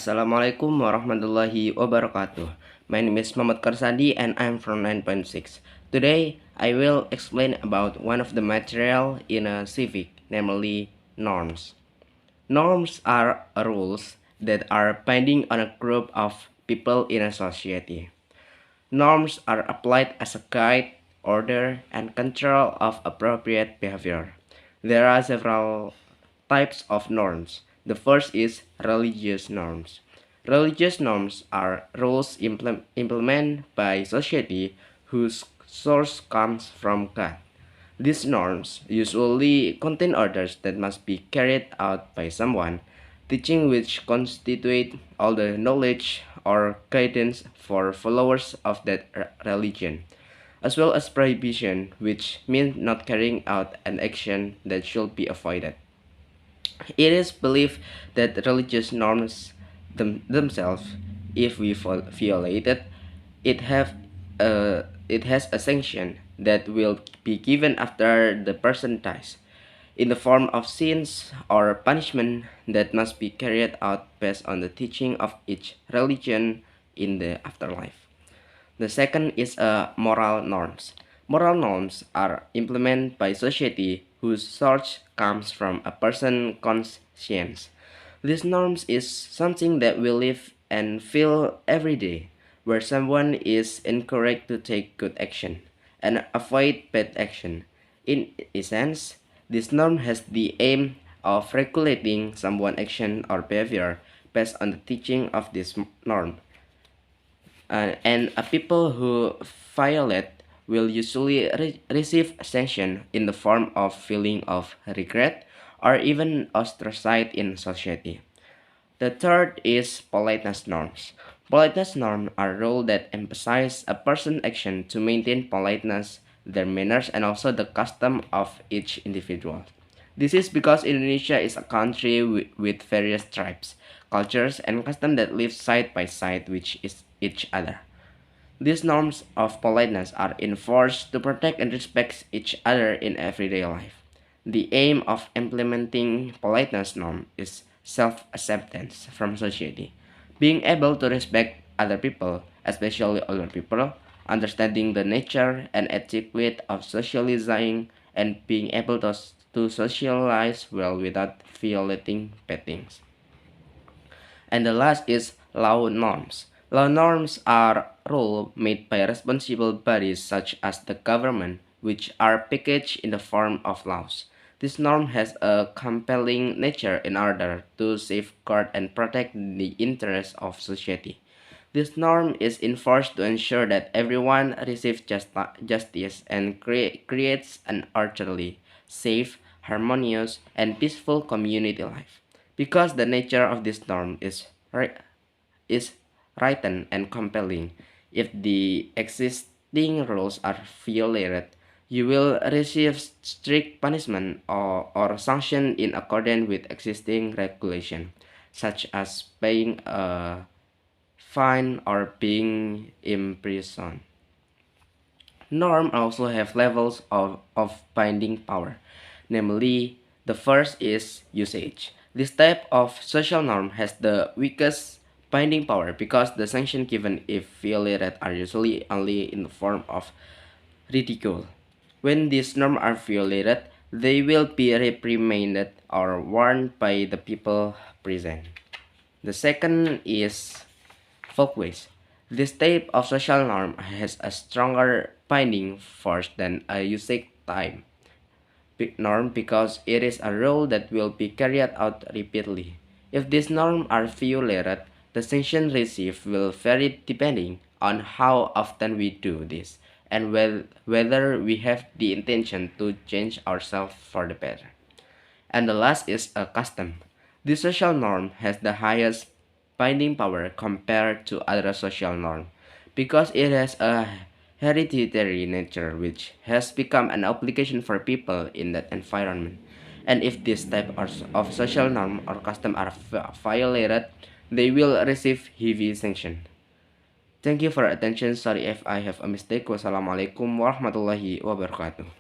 Assalamualaikum warahmatullahi wabarakatuh. My name is Muhammad Karsadi and I'm from 9.6. Today, I will explain about one of the material in a civic, namely norms. Norms are rules that are binding on a group of people in a society. Norms are applied as a guide, order, and control of appropriate behavior. There are several types of norms. The first is religious norms. Religious norms are rules implemented by society whose source comes from God. These norms usually contain orders that must be carried out by someone, teaching which constitute all the knowledge or guidance for followers of that religion, as well as prohibition, which means not carrying out an action that should be avoided. It is believed that religious norms themselves, if we violate it have it has a sanction that will be given after the person dies, in the form of sins or punishment that must be carried out based on the teaching of each religion in the afterlife. The second is moral norms. Moral norms are implemented by society whose source comes from a person's conscience. These norms is something that we live and feel every day, where someone is encouraged to take good action and avoid bad action. In essence, this norm has the aim of regulating someone's action or behavior based on the teaching of this norm. And people who violate will usually receive sanction in the form of feeling of regret or even ostracized in society. The third is politeness norms. Politeness norms are rules that emphasize a person's action to maintain politeness, their manners, and also the custom of each individual. This is because Indonesia is a country with various tribes, cultures, and customs that live side by side with each other. These norms of politeness are enforced to protect and respect each other in everyday life. The aim of implementing politeness norm is self-acceptance from society, being able to respect other people, especially older people, understanding the nature and etiquette of socializing, and being able to socialize well without violating bad things. And the last is law norms. Law norms are rules made by responsible bodies such as the government, which are packaged in the form of laws. This norm has a compelling nature in order to safeguard and protect the interests of society. This norm is enforced to ensure that everyone receives justice and creates an orderly, safe, harmonious, and peaceful community life. Because the nature of this norm is written and compelling, if the existing rules are violated, you will receive strict punishment or sanction in accordance with existing regulation, such as paying a fine or being imprisoned. Norms also have levels of binding power, namely, the first is usage. This type of social norm has the weakest binding power because the sanctions given if violated are usually only in the form of ridicule. When these norms are violated, they will be reprimanded or warned by the people present. The second is folkways. This type of social norm has a stronger binding force than a usage type norm because it is a rule that will be carried out repeatedly. If these norms are violated, the sanction received will vary depending on how often we do this and whether we have the intention to change ourselves for the better. And the last is a custom. This social norm has the highest binding power compared to other social norms because it has a hereditary nature which has become an obligation for people in that environment. And if this type of social norm or custom are violated, they will receive heavy sanction. Thank you for your attention. Sorry if I have a mistake. Wassalamualaikum warahmatullahi wabarakatuh.